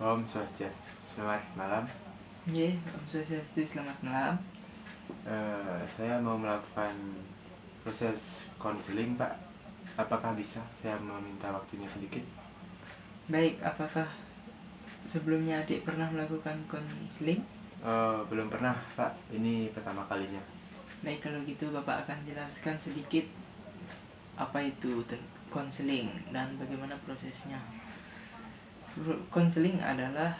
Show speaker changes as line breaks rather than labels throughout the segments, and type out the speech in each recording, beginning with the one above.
Om Swastiastu, selamat malam.
Om Swastiastu, selamat malam.
Saya mau melakukan proses konseling, Pak. Apakah bisa saya meminta waktunya sedikit?
Baik, apakah sebelumnya adik pernah melakukan konseling?
Belum pernah, Pak. Ini pertama kalinya.
Baik, kalau gitu Bapak akan jelaskan sedikit apa itu konseling dan bagaimana prosesnya. Konseling adalah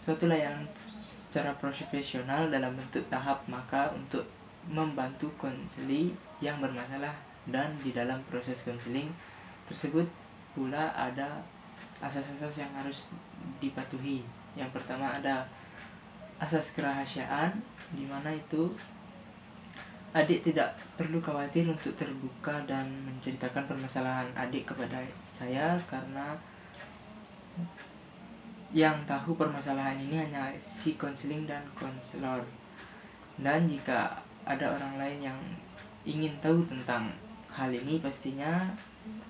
suatu layanan secara profesional dalam bentuk tahap maka untuk membantu konseli yang bermasalah, dan di dalam proses konseling tersebut pula ada asas-asas yang harus dipatuhi. Yang pertama ada asas kerahasiaan, di mana itu adik tidak perlu khawatir untuk terbuka dan menceritakan permasalahan adik kepada saya, karena yang tahu permasalahan ini hanya si konseling dan konselor. Dan jika ada orang lain yang ingin tahu tentang hal ini, pastinya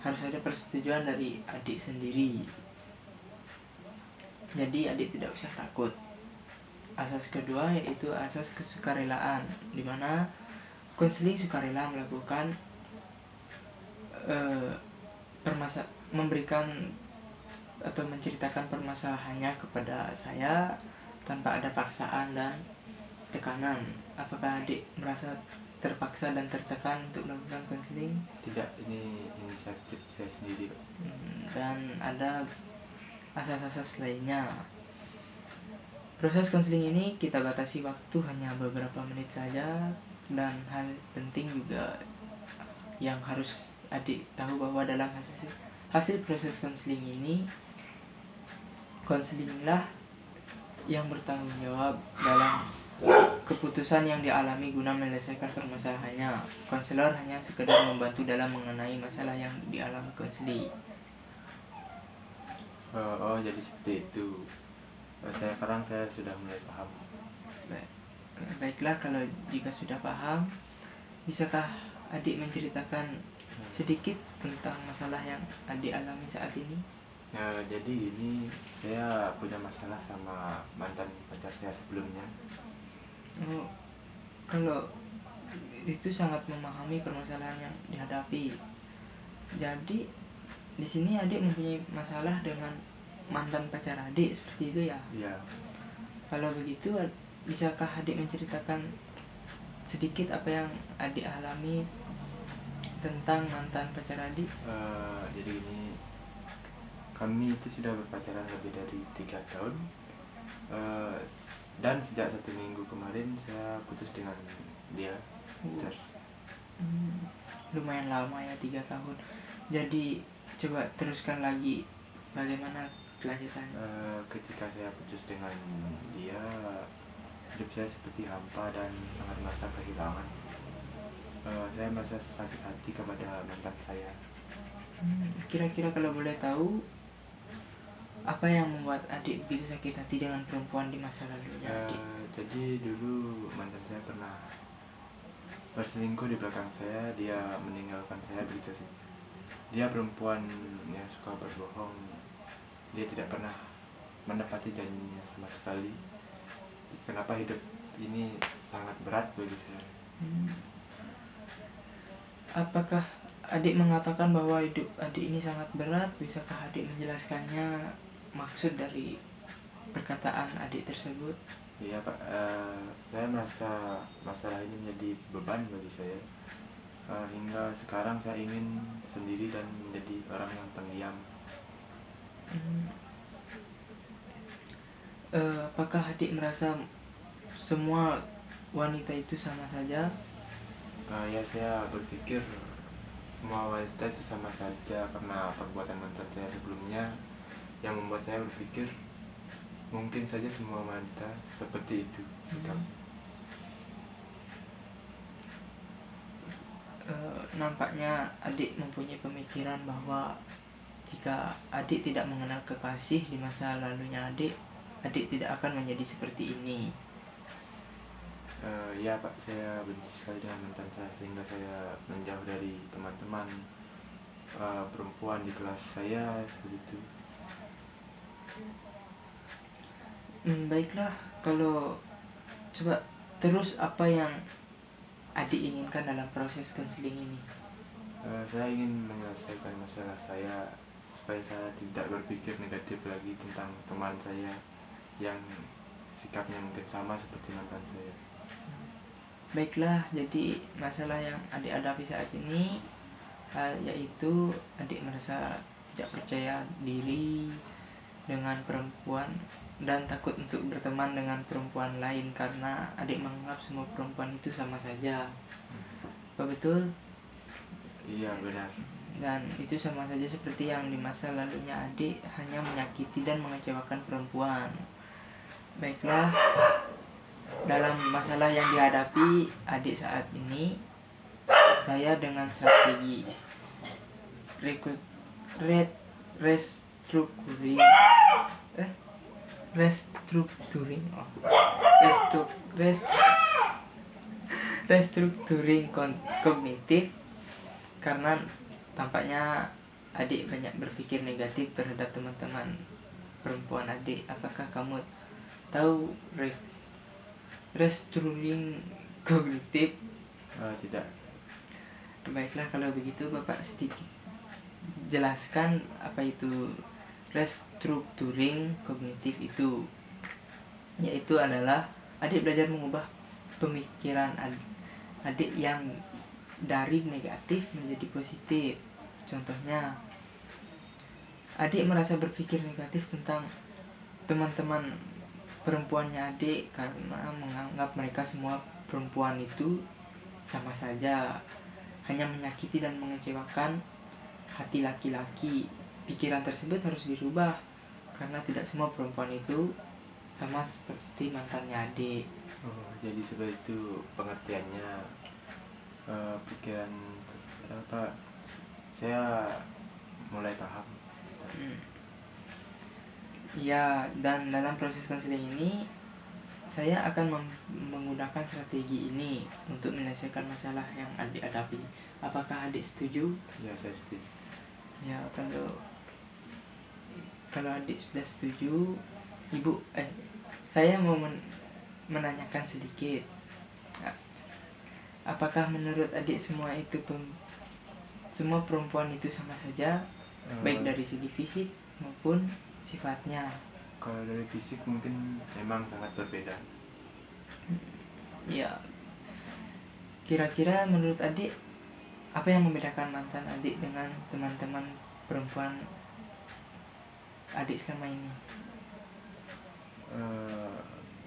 harus ada persetujuan dari adik sendiri. Jadi adik tidak usah takut. Asas kedua yaitu asas kesukarelaan, di mana konseling sukarela melakukan memberikan atau menceritakan permasalahannya kepada saya tanpa ada paksaan dan tekanan. Apakah adik merasa terpaksa dan tertekan untuk melakukan konseling?
Tidak, ini inisiatif saya sendiri, Pak.
Dan ada asas-asas lainnya. Proses konseling ini kita batasi waktu hanya beberapa menit saja, dan hal penting juga yang harus adik tahu bahwa dalam hasil proses konseling ini, konselinglah yang bertanggung jawab dalam keputusan yang dialami guna menyelesaikan permasalahannya. Konselor hanya sekedar membantu dalam mengenai masalah yang dialami konseli.
Jadi seperti itu. Sekarang saya sudah mulai paham.
Baiklah, kalau jika sudah paham, bisakah adik menceritakan sedikit tentang masalah yang adik alami saat ini?
Jadi ini saya punya masalah sama mantan pacar saya sebelumnya.
Kalau itu sangat memahami permasalahan yang dihadapi. Jadi di sini adik mempunyai masalah dengan mantan pacar adik, seperti itu ya?
Iya.
Kalau begitu, bisakah adik menceritakan sedikit apa yang adik alami tentang mantan pacar adik?
Jadi ini kami itu sudah berpacaran lebih dari 3 tahun, dan sejak 1 minggu kemarin saya putus dengan dia.
Lumayan lama ya, 3 tahun. Jadi coba teruskan lagi bagaimana kelanjutannya.
Ketika saya putus dengan dia, hidup saya seperti hampa dan sangat merasa kehilangan. Saya merasa sakit hati kepada mantan saya.
Kira-kira kalau boleh tahu, apa yang membuat adik begitu sakit hati dengan perempuan di masa lalunya adik?
Jadi dulu mantan saya pernah berselingkuh di belakang saya. Dia meninggalkan saya begitu saja. Dia perempuan yang suka berbohong. Dia tidak pernah menepati janjinya sama sekali. Kenapa hidup ini sangat berat bagi saya?
Apakah adik mengatakan bahwa hidup adik ini sangat berat? Bisakah adik menjelaskannya, maksud dari perkataan adik tersebut?
Iya, Pak. Saya merasa masalah ini menjadi beban bagi saya. Hingga sekarang saya ingin sendiri dan menjadi orang yang pendiam.
Apakah adik merasa semua wanita itu sama saja?
Ya, saya berpikir semua wanita itu sama saja karena perbuatan mantan saya sebelumnya yang membuat saya berpikir mungkin saja semua wanita seperti itu.
Nampaknya adik mempunyai pemikiran bahwa jika adik tidak mengenal kekasih di masa lalunya adik tidak akan menjadi seperti ini.
Ya, Pak, saya benci sekali dengan mantan saya sehingga saya menjauh dari teman-teman perempuan di kelas saya seperti itu.
Baiklah, kalau coba terus apa yang adik inginkan dalam proses konseling ini?
Saya ingin menyelesaikan masalah saya supaya saya tidak berpikir negatif lagi tentang teman saya yang sikapnya mungkin sama seperti mantan saya.
Baiklah, jadi masalah yang adik hadapi saat ini yaitu adik merasa tidak percaya diri dengan perempuan dan takut untuk berteman dengan perempuan lain karena adik menganggap semua perempuan itu sama saja. Apa betul?
Iya, benar.
Dan itu sama saja seperti yang di masa lalunya adik hanya menyakiti dan mengecewakan perempuan. Baiklah, dalam masalah yang dihadapi adik saat ini, saya dengan strategi restructuring restructuring kognitif, karena tampaknya adik banyak berpikir negatif terhadap teman-teman perempuan adik. Apakah kamu tahu restructuring kognitif?
Tidak.
Baiklah, kalau begitu Bapak sedikit jelaskan apa itu restructuring kognitif itu. Yaitu adalah adik belajar mengubah pemikiran adik yang dari negatif menjadi positif. Contohnya, adik merasa berpikir negatif tentang teman-teman perempuannya adik karena menganggap mereka semua perempuan itu sama saja, hanya menyakiti dan mengecewakan hati laki-laki. Pikiran tersebut harus dirubah karena tidak semua perempuan itu sama seperti mantannya adik.
Jadi seperti itu pengertiannya. Pikiran apa? Saya mulai paham.
Ya, dan dalam proses konseling ini saya akan menggunakan strategi ini untuk menyelesaikan masalah yang adik hadapi. Apakah adik setuju?
Ya, saya setuju.
Ya, kalau adik sudah setuju, saya mau menanyakan sedikit. Apakah menurut adik semua perempuan itu sama saja, baik dari segi fisik maupun sifatnya?
Kalau dari fisik mungkin memang sangat berbeda.
Ya, kira-kira menurut adik apa yang membedakan mantan adik dengan teman-teman perempuan adik selama ini?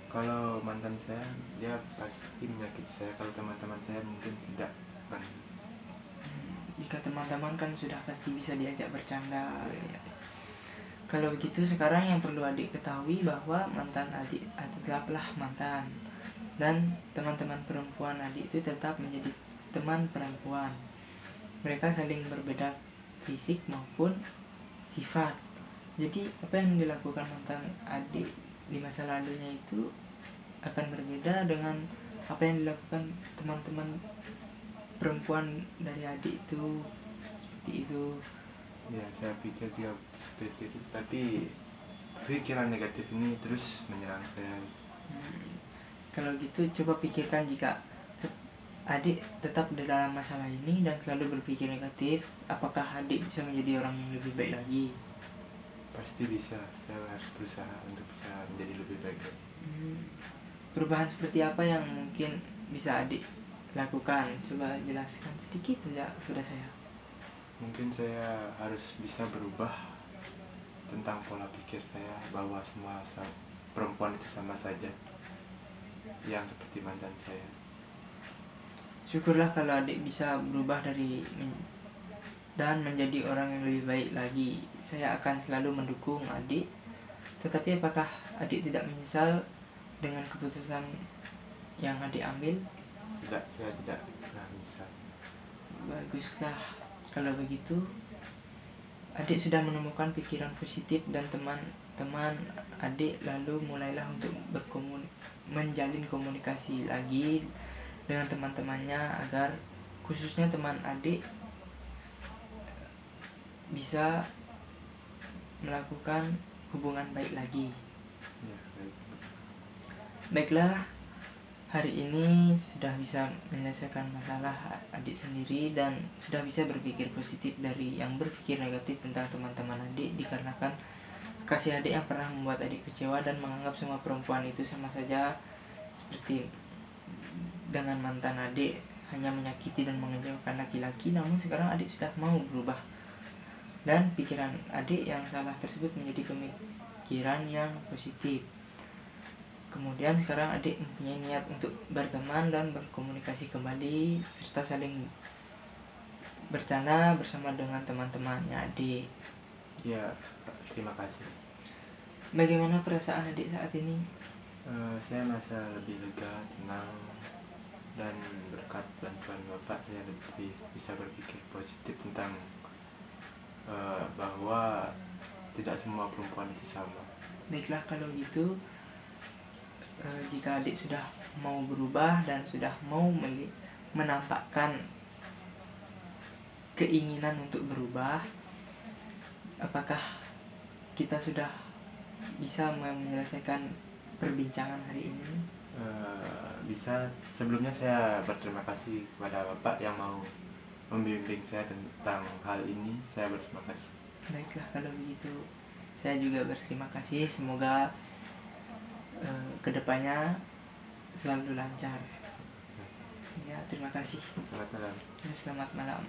Kalau mantan saya, dia pasti menyakiti saya. Kalau teman-teman saya mungkin tidak.
Jika teman-teman kan sudah pasti bisa diajak bercanda. Ya. Kalau begitu sekarang yang perlu adik ketahui bahwa mantan adik tetaplah mantan, dan teman-teman perempuan adik itu tetap menjadi teman perempuan. Mereka saling berbeda fisik maupun sifat. Jadi apa yang dilakukan mantan adik di masa lalunya itu akan berbeda dengan apa yang dilakukan teman-teman perempuan dari adik itu. Seperti itu.
Ya, saya pikir juga seperti itu. Tapi pikiran negatif ini terus menyerang saya.
Kalau gitu coba pikirkan, jika adik tetap di dalam masalah ini dan selalu berpikir negatif, apakah adik bisa menjadi orang yang lebih baik lagi?
Pasti bisa. Saya harus berusaha untuk bisa menjadi lebih baik.
Perubahan seperti apa yang mungkin bisa adik lakukan? Coba jelaskan sedikit saja kepada saya.
Mungkin saya harus bisa berubah tentang pola pikir saya bahwa semua perempuan itu sama saja, yang seperti mantan saya.
Syukurlah kalau adik bisa berubah dan menjadi orang yang lebih baik lagi. Saya akan selalu mendukung adik. Tetapi apakah adik tidak menyesal dengan keputusan yang adik ambil?
Tidak, saya tidak pernah menyesal.
Baguslah. Kalau begitu, adik sudah menemukan pikiran positif dan teman-teman adik, lalu mulailah untuk menjalin komunikasi lagi dengan teman-temannya agar khususnya teman adik bisa melakukan hubungan baik lagi.
Ya, baik.
Baiklah, hari ini sudah bisa menyelesaikan masalah adik sendiri dan sudah bisa berpikir positif dari yang berpikir negatif tentang teman-teman adik, dikarenakan kasih adik yang pernah membuat adik kecewa dan menganggap semua perempuan itu sama saja, seperti dengan mantan adik hanya menyakiti dan mengecewakan laki-laki. Namun sekarang adik sudah mau berubah, dan pikiran adik yang salah tersebut menjadi pemikiran yang positif. Kemudian sekarang adik mempunyai niat untuk berteman dan berkomunikasi kembali, serta saling bercanda bersama dengan teman-temannya adik.
Ya, terima kasih.
Bagaimana perasaan adik saat ini?
Saya merasa lebih lega, tenang, dan berkat bantuan Bapak saya lebih bisa berpikir positif tentang bahwa tidak semua perempuan itu sama.
Baiklah, kalau gitu jika adik sudah mau berubah dan sudah mau menampakkan keinginan untuk berubah, apakah kita sudah bisa menyelesaikan perbincangan hari ini?
Bisa. Sebelumnya saya berterima kasih kepada Bapak yang mau membimbing saya tentang hal ini. Saya berterima kasih.
Baiklah, kalau begitu saya juga berterima kasih. Semoga kedepannya selalu lancar. Ya, terima kasih.
Selamat malam.
Selamat malam.